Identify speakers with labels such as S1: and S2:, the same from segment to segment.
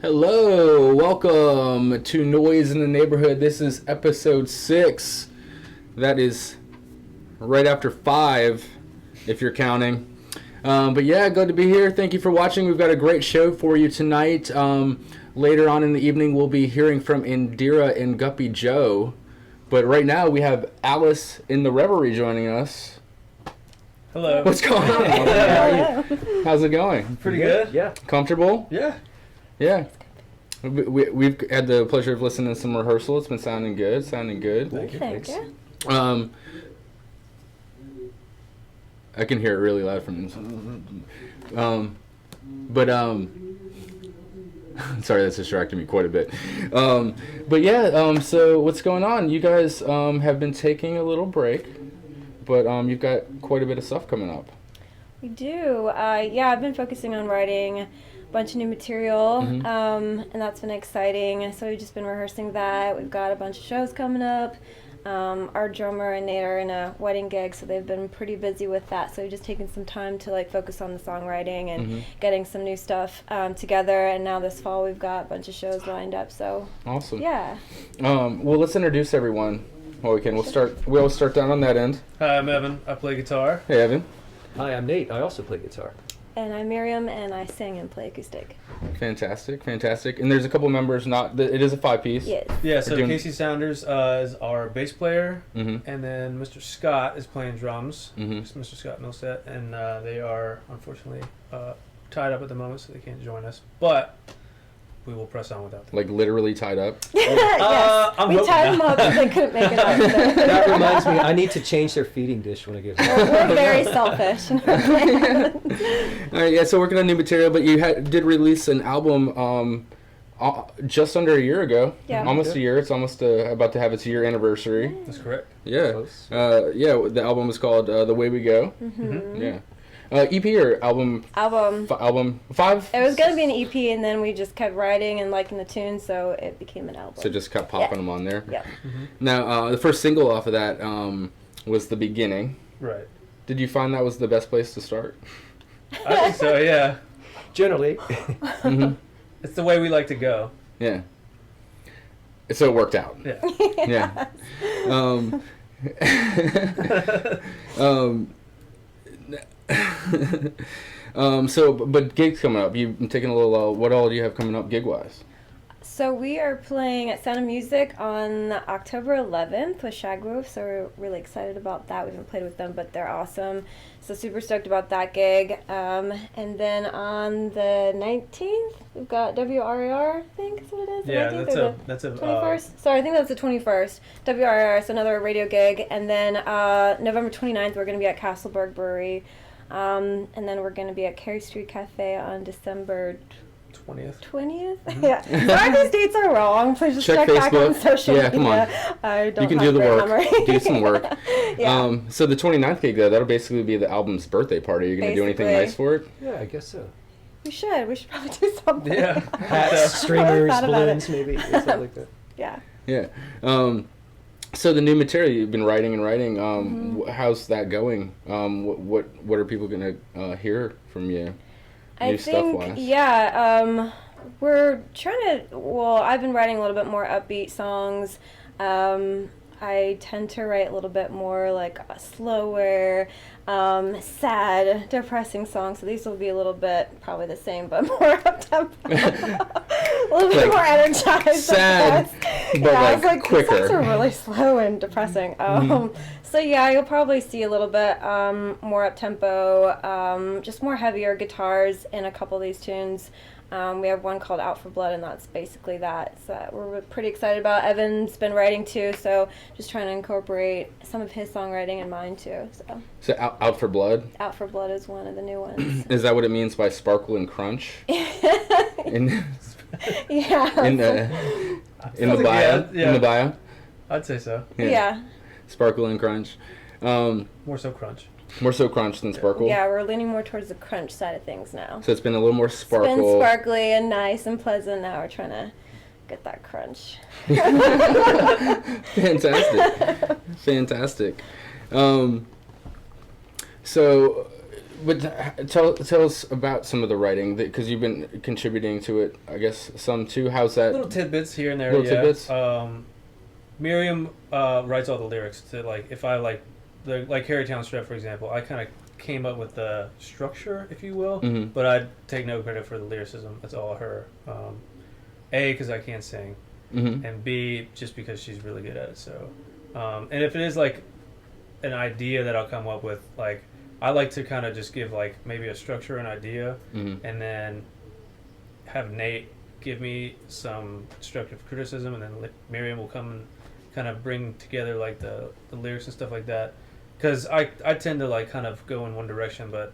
S1: Hello, welcome to Noise in the Neighborhood. This is episode 6. That is right after 5, if you're counting. But yeah, good to be here. Thank you for watching. We've got a great show for you tonight. Later on in the evening, we'll be hearing from Indira and Guppy Joe. But right now, we have Alice in the Reverie joining us.
S2: Hello.
S1: What's going on?
S2: How are you?
S1: How's it going?
S2: Pretty good.
S3: Yeah.
S1: Comfortable?
S2: Yeah.
S1: Yeah. We've had the pleasure of listening to some rehearsal. It's been sounding good.
S2: Thank you.
S3: Thanks.
S1: I can hear it really loud from inside. Sorry, that's distracting me quite a bit. So what's going on? You guys have been taking a little break, but you've got quite a bit of stuff coming up.
S4: We do. I've been focusing on writing a bunch of new material, and that's been exciting. So we've just been rehearsing that. We've got a bunch of shows coming up. Our drummer and Nate are in a wedding gig, so they've been pretty busy with that. So we've just taken some time to focus on the songwriting and getting some new stuff together. And now this fall we've got a bunch of shows lined up. So
S1: awesome.
S4: Yeah.
S1: Well, let's introduce everyone. Well, we can. We'll start down on that end.
S2: Hi, I'm Evan. I play guitar.
S1: Hey, Evan.
S3: Hi, I'm Nate. I also play guitar.
S4: And I'm Miriam, and I sing and play acoustic.
S1: Fantastic. And there's a couple members. It is a 5-piece.
S4: Yes.
S2: Yeah. So Casey Saunders is our bass player, and then Mr. Scott is playing drums. Mr. Scott Millsett, and they are unfortunately tied up at the moment, so they can't join us. But we will press on without them.
S1: Like literally tied up?
S4: Yes. We tied them up because they couldn't make it out.
S3: That reminds me, I need to change their feeding dish when I get home.
S4: We're very selfish.
S1: All right, yeah, so working on new material, but you did release an album just under a year ago.
S4: Yeah.
S1: Almost a year. It's almost about to have its year anniversary.
S2: That's correct.
S1: Yeah.
S3: Close.
S1: The album is called The Way We Go. Yeah. EP or album? Album 5?
S4: It was going to be an EP, and then we just kept writing and liking the tunes, so it became an album.
S1: So just kept popping them on there?
S4: Yep.
S1: Now, the first single off of that was The Beginning.
S2: Right.
S1: Did you find that was the best place to start?
S2: I think so. Yeah.
S3: Generally.
S2: It's the way we like to go.
S1: Yeah. So it worked out.
S2: Yeah.
S1: But gigs coming up. You've been taking a little. What all do you have coming up gig wise?
S4: So we are playing at Sound of Music on October 11th with Shagrove, so we're really excited about that. We haven't played with them, but they're awesome. So super stoked about that gig. And then on the 19th, we've got WRIR, I think is what it is.
S2: Yeah,
S4: that's a 21st. Sorry, I think that's the 21st. WRIR, so another radio gig. And then November 29th, we're going to be at Castleburg Brewery. And then we're going to be at Cary Street Café on December 20th? Yeah. Sorry if these dates are wrong. Please just check back on social media.
S1: Come on.
S4: I don't
S1: you can
S4: have
S1: do the work.
S4: memory.
S1: Do some work.
S4: Yeah.
S1: So the 29th gig, though, that'll basically be the album's birthday party. Are you going to do anything nice for it?
S3: Yeah, I guess so.
S4: We should probably do something.
S2: Yeah.
S3: Hats, streamers, balloons, maybe. Something like that.
S4: Yeah.
S1: Yeah. So the new material you've been writing, how's that going? What are people going to hear from you?
S4: I think, we're trying to, I've been writing a little bit more upbeat songs. I tend to write a little bit more like slower, sad, depressing songs. So these will be a little bit, probably the same, but more up-tempo. A little bit more energized.
S1: Sad, but quicker.
S4: These songs are really slow and depressing. So yeah, you'll probably see a little bit more up-tempo, just more heavier guitars in a couple of these tunes. We have one called Out for Blood, and that's basically that. So we're pretty excited about. Evan's been writing too, so just trying to incorporate some of his songwriting in mine too.
S1: So Out for Blood?
S4: Out for Blood is one of the new ones.
S1: Is that what it means by sparkle and crunch?
S4: Yeah.
S1: In the bio?
S2: Yeah.
S1: In the bio?
S2: I'd say so.
S4: Yeah.
S1: Sparkle and crunch.
S2: More so crunch.
S1: More so crunch than sparkle?
S4: Yeah, we're leaning more towards the crunch side of things now.
S1: So it's been a little more sparkle.
S4: It's been sparkly and nice and pleasant. Now we're trying to get that crunch.
S1: Fantastic. So But tell us about some of the writing, because you've been contributing to it, I guess, some too. How's that?
S2: Little tidbits here and there.
S1: Little tidbits?
S2: Miriam writes all the lyrics to, like, if I like Harry Town Strep, for example, I kind of came up with the structure, if you will, but I take no credit for the lyricism. That's all her. A, because I can't sing, and B, just because she's really good at it. So, and if it is like an idea that I'll come up with, like, I like to kind of just give like maybe a structure, an idea, and then have Nate give me some constructive criticism, and then Miriam will come and kind of bring together like the lyrics and stuff like that. Because I tend to like kind of go in one direction, but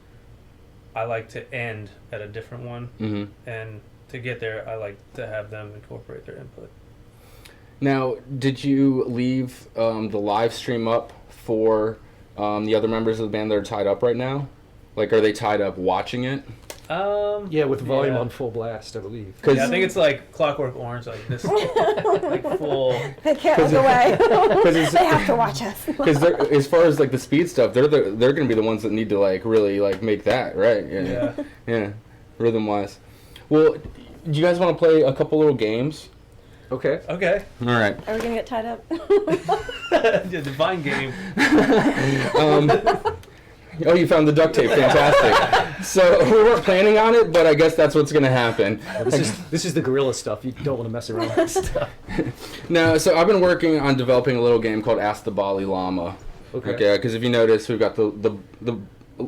S2: I like to end at a different one, and to get there, I like to have them incorporate their input.
S1: Now, did you leave the live stream up for the other members of the band that are tied up right now? Like, are they tied up watching it?
S3: Yeah, with volume on full blast, I believe.
S2: Yeah, I think it's like Clockwork Orange, like this, like full.
S4: They can't look away. They have to watch us.
S1: Because as far as like the speed stuff, they're going to be the ones that need to like really like make that right. Yeah. Rhythm wise. Well, do you guys want to play a couple little games?
S3: Okay.
S1: All right.
S4: Are we gonna get tied up?
S2: Yeah, divine game.
S1: Oh, you found the duct tape. Fantastic. So we weren't planning on it, but I guess that's what's going to happen.
S3: Well, this is the gorilla stuff. You don't want to mess around with this stuff.
S1: No, so I've been working on developing a little game called Ask the Bali Llama. Okay. Because if you notice, we've got the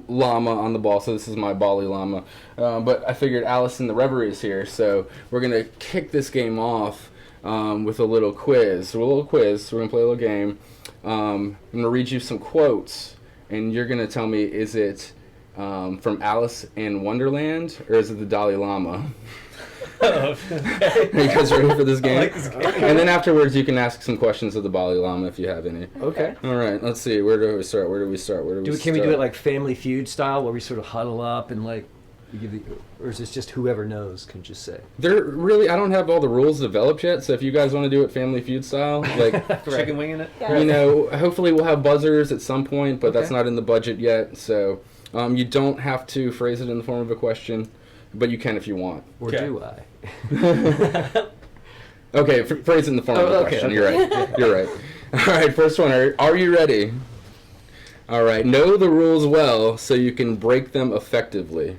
S1: llama on the ball, so this is my Bali Llama. But I figured Allison the Reverie is here, so we're going to kick this game off with a little quiz. We're going to play a little game. I'm going to read you some quotes. And you're going to tell me, is it from Alice in Wonderland, or is it the Dalai Lama?
S2: Okay.
S1: Are you guys ready for this game?
S2: I like this game.
S1: And then afterwards, you can ask some questions of the Dalai Lama if you have any.
S3: Okay.
S1: All right, let's see. Where do we start?
S3: Can we do it like Family Feud style, where we sort of huddle up and like, or is this just whoever knows can just say?
S1: I don't have all the rules developed yet, so if you guys want to do it Family Feud style, like
S2: chicken winging it,
S1: hopefully we'll have buzzers at some point, but that's not in the budget yet, so you don't have to phrase it in the form of a question, but you can if you want.
S3: Or do I?
S1: Okay, phrase it in the form of a question.
S3: Okay.
S1: You're right. All right, first one. Are you ready? All right. Know the rules well so you can break them effectively.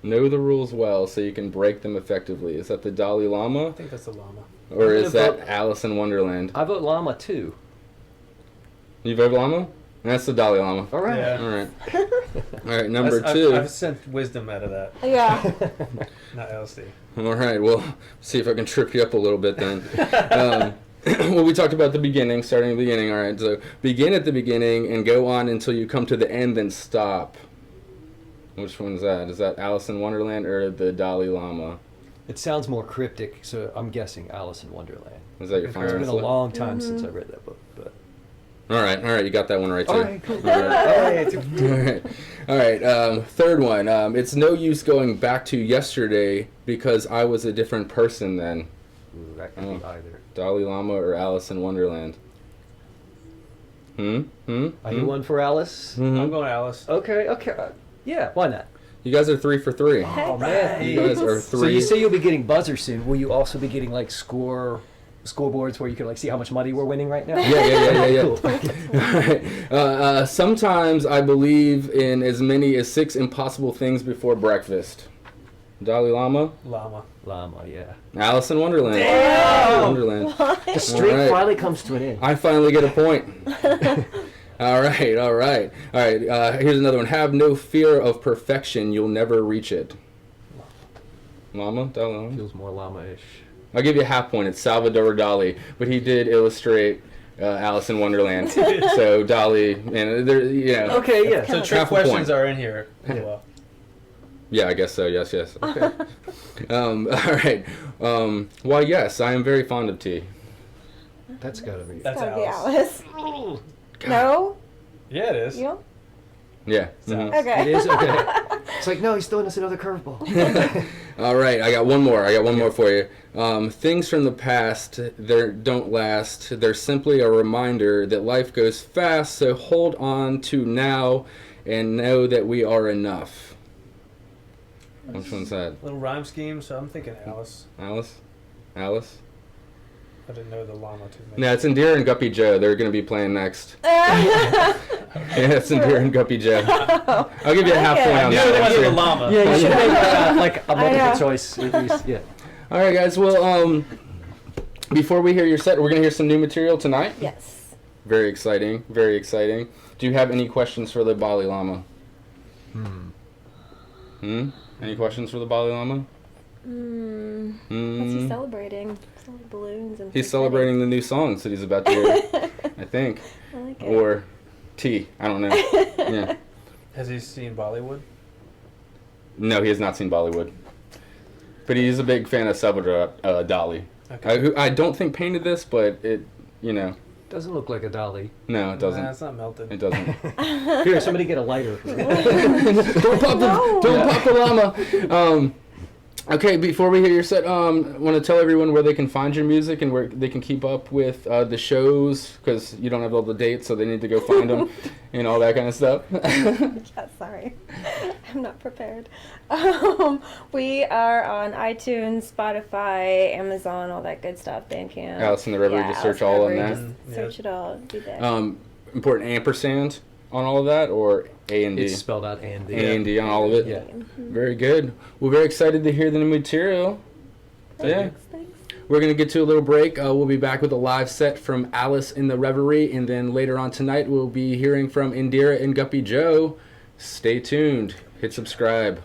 S1: Know the rules well so you can break them effectively. Is that the Dalai Lama?
S2: I think that's the llama.
S1: Or is that Alice in Wonderland?
S3: I vote llama too.
S1: You vote llama? That's the Dalai Lama.
S3: All right.
S2: Yeah.
S1: All right, number 2.
S2: I've sent wisdom out of that.
S4: Yeah.
S2: Not LSD.
S1: All right, well, see if I can trip you up a little bit then. Well, we talked about the beginning, starting at the beginning. All right, so begin at the beginning and go on until you come to the end, then stop. Which one's that? Is that Alice in Wonderland or the Dalai Lama?
S3: It sounds more cryptic, so I'm guessing Alice in Wonderland.
S1: Is that your final
S3: It's been a
S1: answer?
S3: long time since I read that book, but.
S1: All right, you got that one right too.
S3: All right, cool.
S1: All right. Third one. It's no use going back to yesterday because I was a different person then.
S3: Ooh, that could be either.
S1: Dalai Lama or Alice in Wonderland?
S3: Are you one for Alice?
S2: I'm going Alice.
S3: Okay. Yeah, why not?
S1: You guys are 3 for 3.
S3: Oh man,
S1: You guys are 3.
S3: So you say you'll be getting buzzer soon. Will you also be getting like scoreboards where you can like see how much money we're winning right now?
S1: Yeah.
S3: Cool.
S1: All right. Sometimes I believe in as many as 6 impossible things before breakfast. Dalai Lama?
S3: Llama, yeah.
S1: Alice in Wonderland.
S3: Damn!
S1: Wonderland.
S3: The streak finally comes to an end.
S1: I finally get a point. All right. Here's another one. Have no fear of perfection. You'll never reach it. Dalai Lama?
S3: Feels more llama-ish.
S1: I'll give you a half point. It's Salvador Dali, but he did illustrate Alice in Wonderland. So Dali, and there,
S3: Okay, yeah.
S2: So trick
S1: Half a point.
S2: questions are in here as well.
S1: Yeah, I guess so. Yes. Okay. All right. Well, yes, I am very fond of tea.
S3: That's gotta be.
S2: That's
S4: Gotta be
S2: Alice.
S4: Alice. No?
S2: Yeah, it is.
S4: You don't?
S1: Yeah.
S2: Mhm.
S4: Okay.
S3: It is okay. It's like no, he's throwing us another curveball.
S1: All right, I got one more for you. Things from the past, they don't last. They're simply a reminder that life goes fast, so hold on to now and know that we are enough. Which one's that?
S2: Little rhyme scheme, so I'm thinking Alice.
S1: Alice?
S2: I didn't know the llama too much.
S1: No, it's Indira and Guppy Joe. They're going to be playing next. Yeah, it's Indira and Guppy Joe. I'll give you a half point on
S2: You're the
S1: that.
S2: one with the
S1: Sure.
S2: llama.
S3: Yeah, you should make like a multiple choice at least. Yeah.
S1: All right, guys. Well, before we hear your set, we're going to hear some new material tonight.
S4: Yes.
S1: Very exciting. Very exciting. Do you have any questions for the Bali Lama? Any questions for the Bali Lama?
S4: What's he celebrating? Balloons and.
S1: He's celebrating the new songs that he's about to hear, I think.
S4: I like it.
S1: Or tea. I don't know. Yeah.
S2: Has he seen Bollywood?
S1: No, he has not seen Bollywood. But he is a big fan of Salvador Dali.
S2: Okay.
S1: Who I don't think painted this, but it,
S3: Doesn't look like a dolly.
S1: no, it doesn't.
S2: Nah, it's not melted.
S1: It doesn't.
S3: Here, somebody get a lighter.
S1: Don't pop the llama. Okay, before we hear your set, I want to tell everyone where they can find your music and where they can keep up with the shows, because you don't have all the dates, so they need to go find them and all that kind of stuff.
S4: Yeah, sorry. I'm not prepared. We are on iTunes, Spotify, Amazon, all that good stuff, Bandcamp.
S1: Alice in the Reverie, just search
S4: Alice in
S1: all
S4: the
S1: on
S4: Reverie,
S1: that.
S4: just search it all. Be there.
S1: Important ampersand on all of that, or A and D?
S3: It's spelled out and
S1: A and D on all of it?
S3: Yeah.
S1: Very good. We're very excited to hear the new material. Yeah.
S4: Thanks.
S1: We're going to get to a little break. We'll be back with a live set from Alice in the Reverie, and then later on tonight we'll be hearing from Indira and Guppy Joe. Stay tuned. Hit subscribe.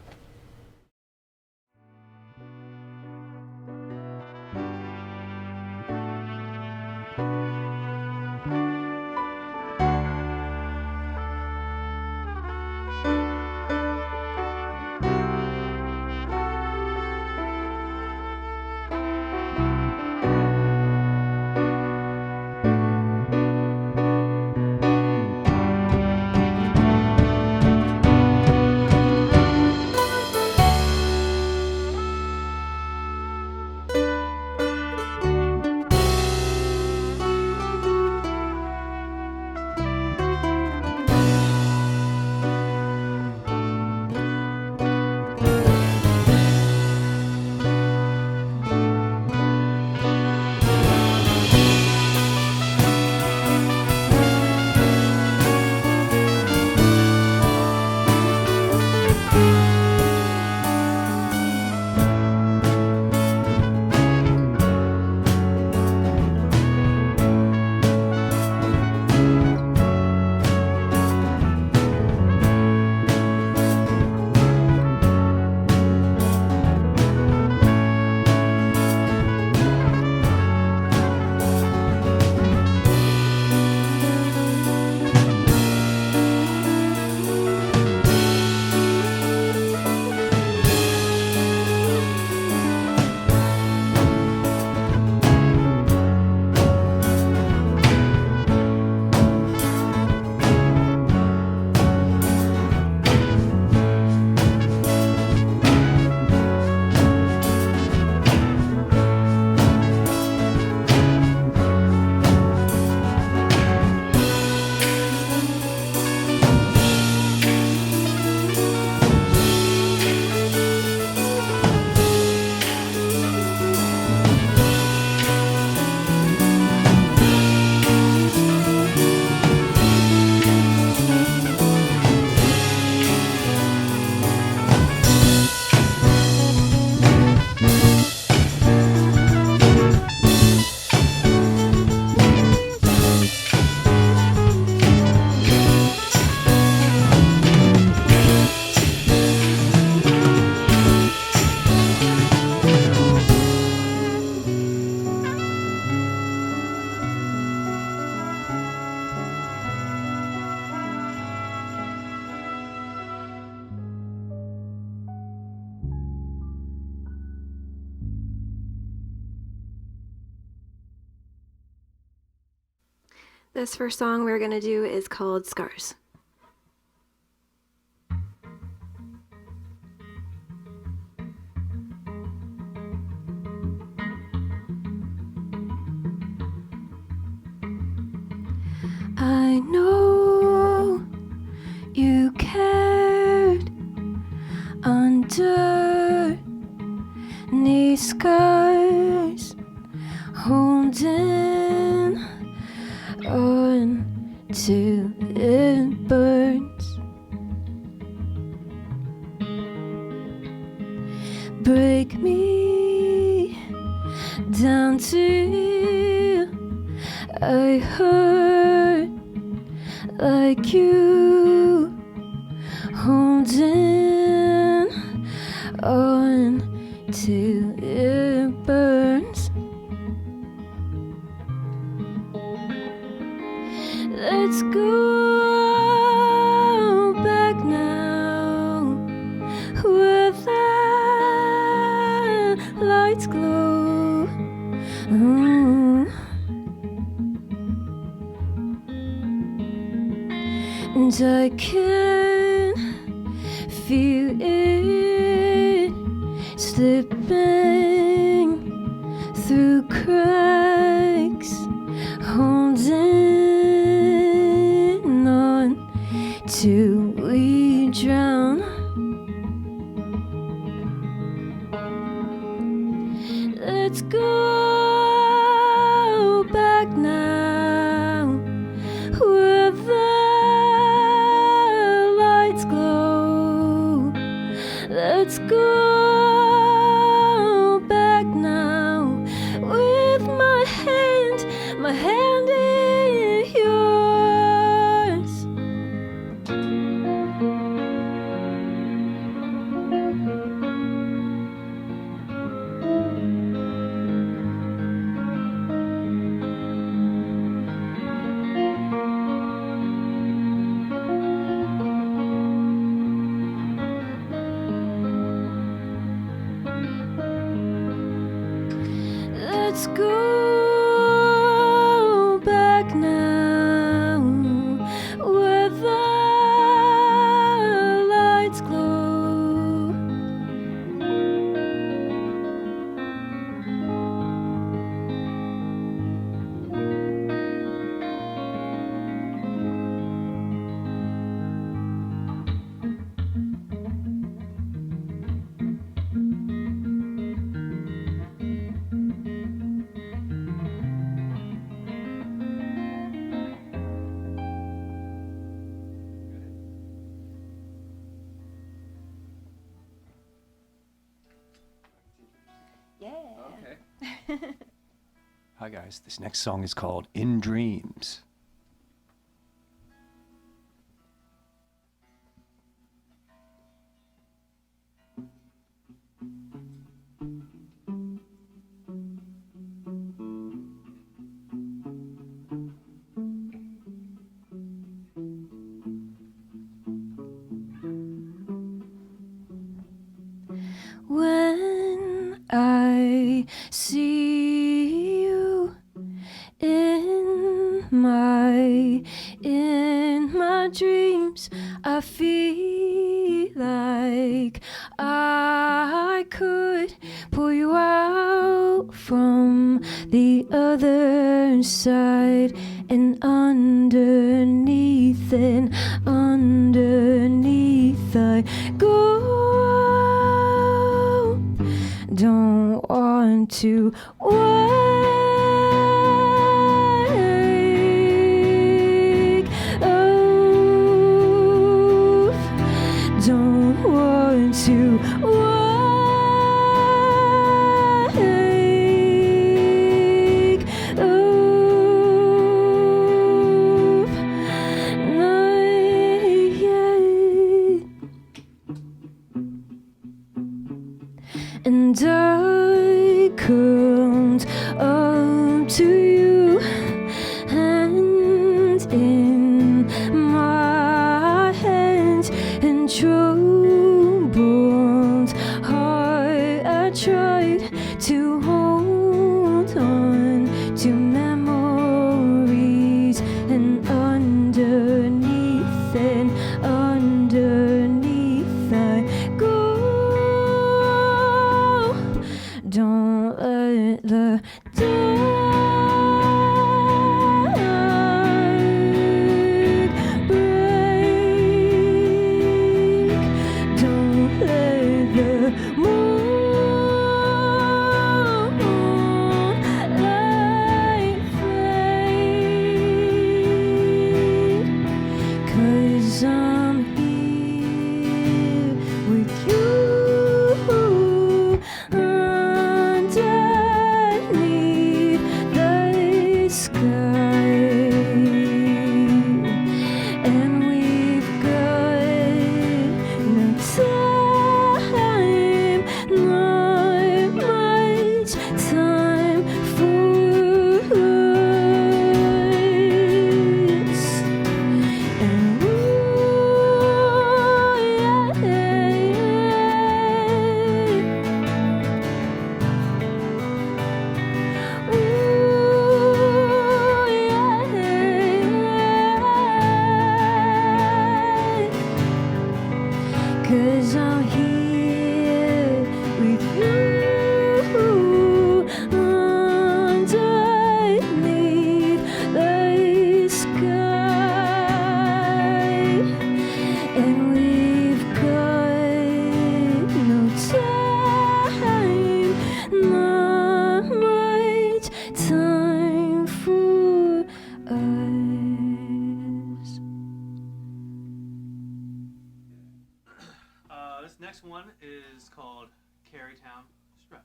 S4: This first song we're going to do is called Scars. I know you can these scars, holding on to it burns. Break me down to I hurt like you, holding on to it burns. Let's go back now where the lights glow. And I can feel it slipping through cracks, holding on till we drown. Let's go back now where the lights glow. Let's go back now with my hand in yours. Let's go back now where the lights glow.
S3: Hi guys, this next song is called In Dreams.
S4: When I see you in my dreams, I feel like I could pull you out from the other side, and underneath I go. Don't want to wake up. Don't want to wake up. Not yet. And I curled up to you, hand in my hand, and troubled heart I tried to hold on to memories, and underneath I go. Don't let the dark break. Don't let the moon
S2: one is called Cary Town Strut.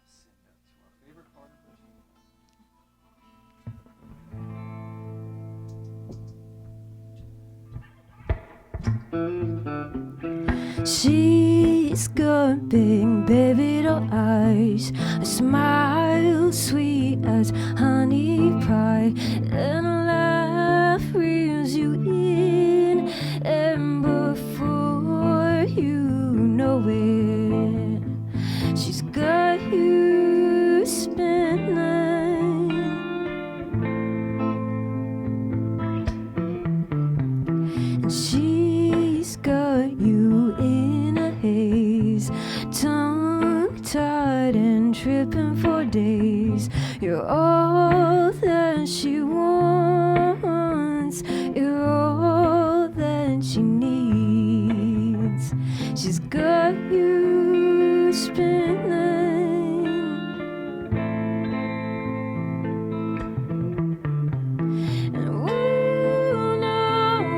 S3: Send that to our favorite part of the
S5: She's got big baby doll eyes, a smile sweet as honey pie, and a laugh reels you in, and before you know it, she's got you spinning. And she's got you in a haze, tongue-tied and tripping for days. You're all that she wants, you're all that she needs. She's got you spinning. And ooh, no,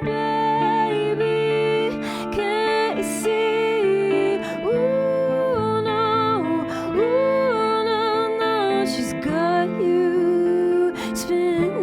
S5: baby, can't you see? Ooh, no, she's got you spinning.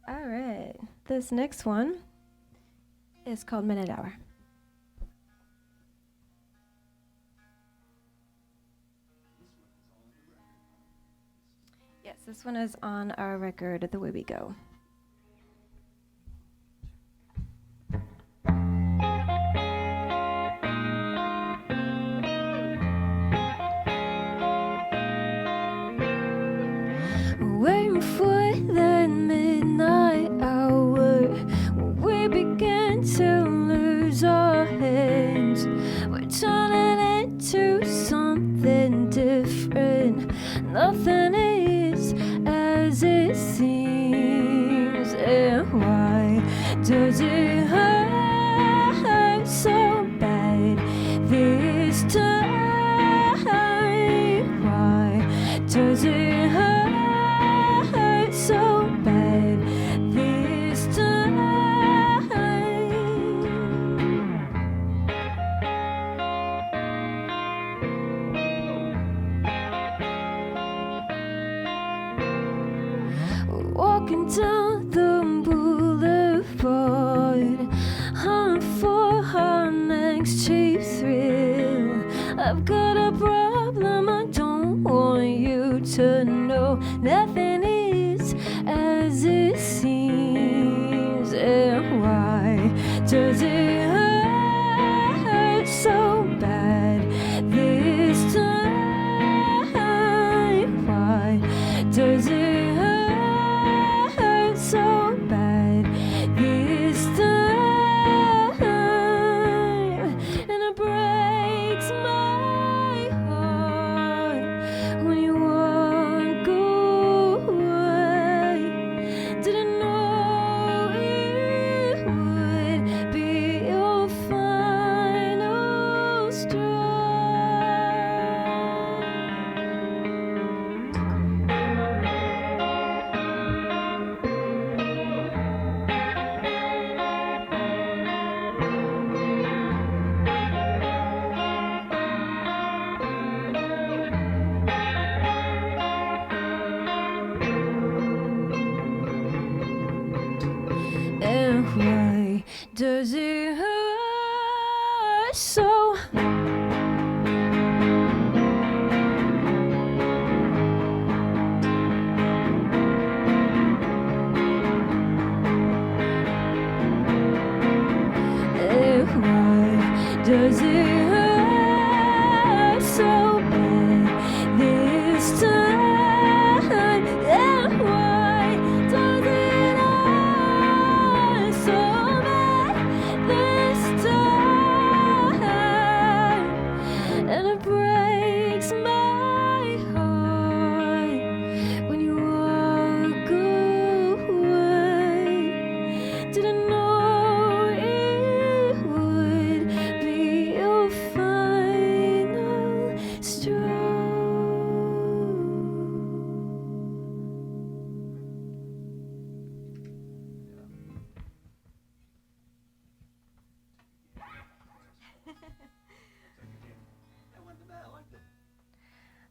S5: All right, this next one is called Minute Hour. Yes, this one is on our record, The Way We Go. Waiting for that midnight hour when we begin to lose our heads. We're turning into something different. Nothing is as it seems. And why does it hurt so bad this time? Why does it hurt so bad this time? Walking down the boulevard, hunt for our next cheap thrill. I've got a problem I don't want you to know. Nothing is as it seems. And why does it hurt so bad this time? Why does it hurt so bad this time? And a breath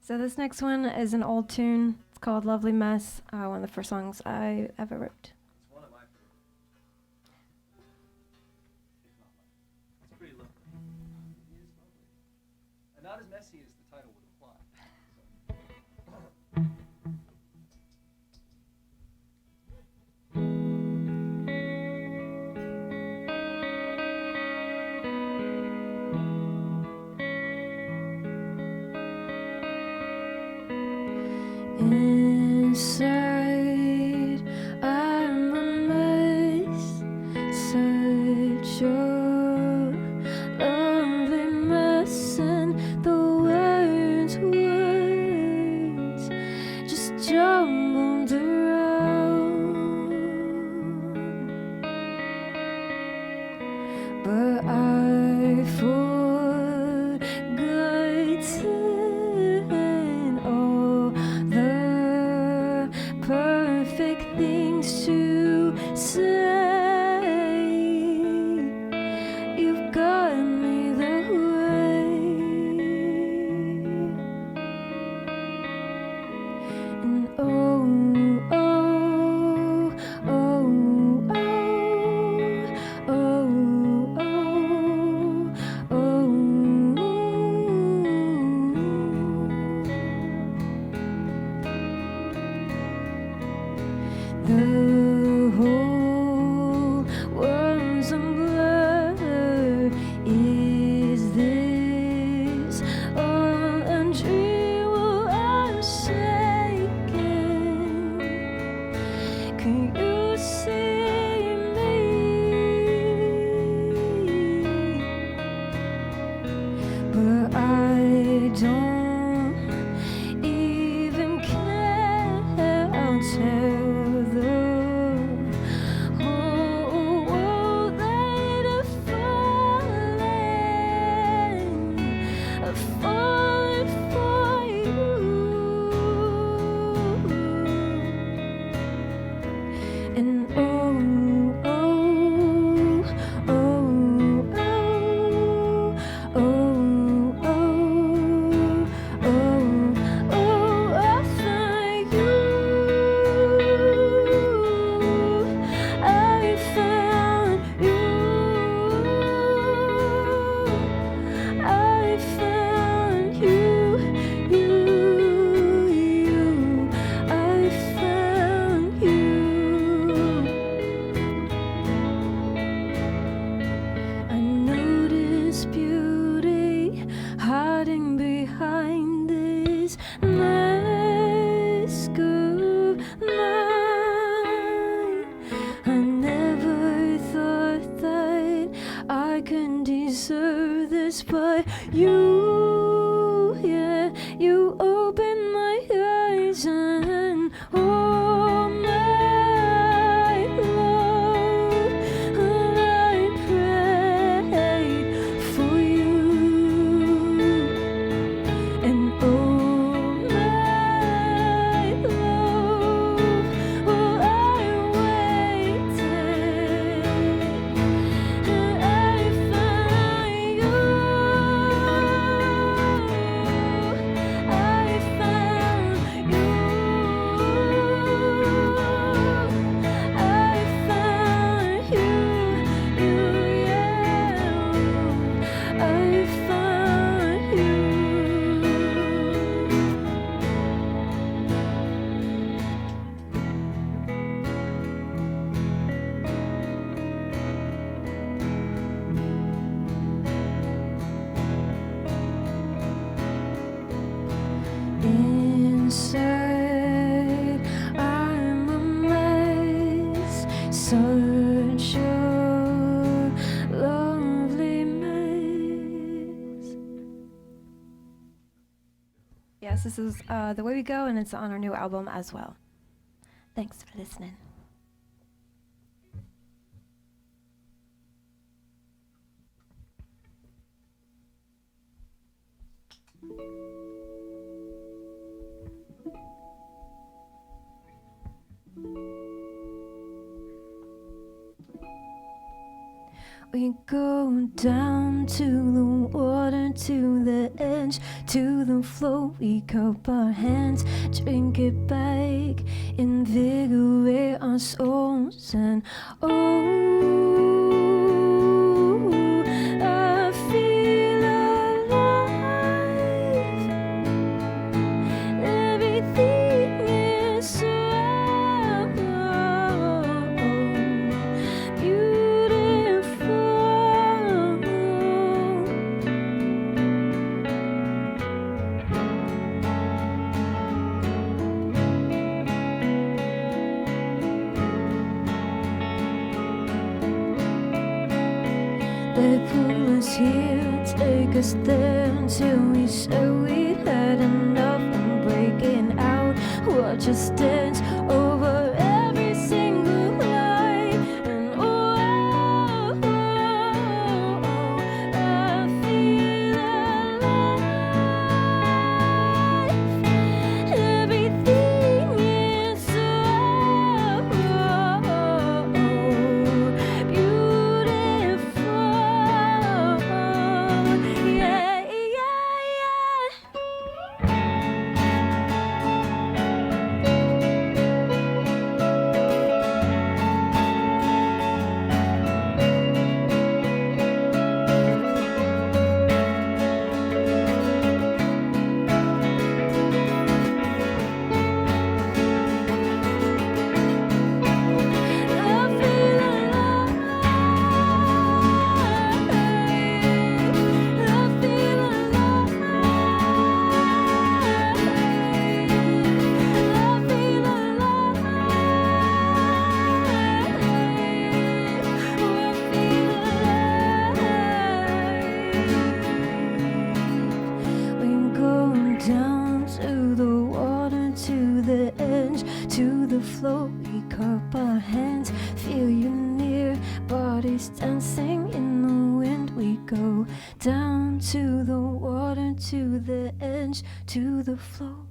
S5: So this next one is an old tune. It's called Lovely Mess, one of the first songs I ever wrote.
S3: It's one of my favorites. It's pretty lovely. It is lovely. And not as messy as the title would imply.
S5: Inside, I'm a mess, such a lovely mess, and the words just jumbled around. But I forgot all the perfect things to say. You've got me that way, and oh, oh, oh, oh, oh, oh, oh. The whole world's a blur. Is this all a dream? Well, I'm shaken. Can you see me? But I don't even care. I'll tell the whole world that I've fallen for you. And oh, oh, oh, oh, oh, oh, oh, I found you. I found you. I found you. I found you. I notice beauty hiding behind this mask of mine. I never thought that I could deserve this, but you, yeah, you opened my eyes and oh my love, I prayed for you, and oh my love, oh I waited, and I found you. I found you. I found you. I found you. Inside, I'm a mess, such a lovely mess. Yes, this is The Way We Go, and it's on our new album as well. Thanks for listening. We go down to the water, to the edge, to the floor. We cup our hands, drink it back, invigorate our souls, and oh, I feel alive. Everything is so they pull us here, take us there, until we say we had enough and breaking out. Watch us dance over every single lie, and oh, I feel alive. Everything is so beautiful. Yeah, yeah, yeah. Down to the water, to the edge, to the floor. We cup our hands, feel you near, bodies dancing in the wind. We go down to the water, to the edge, to the floor.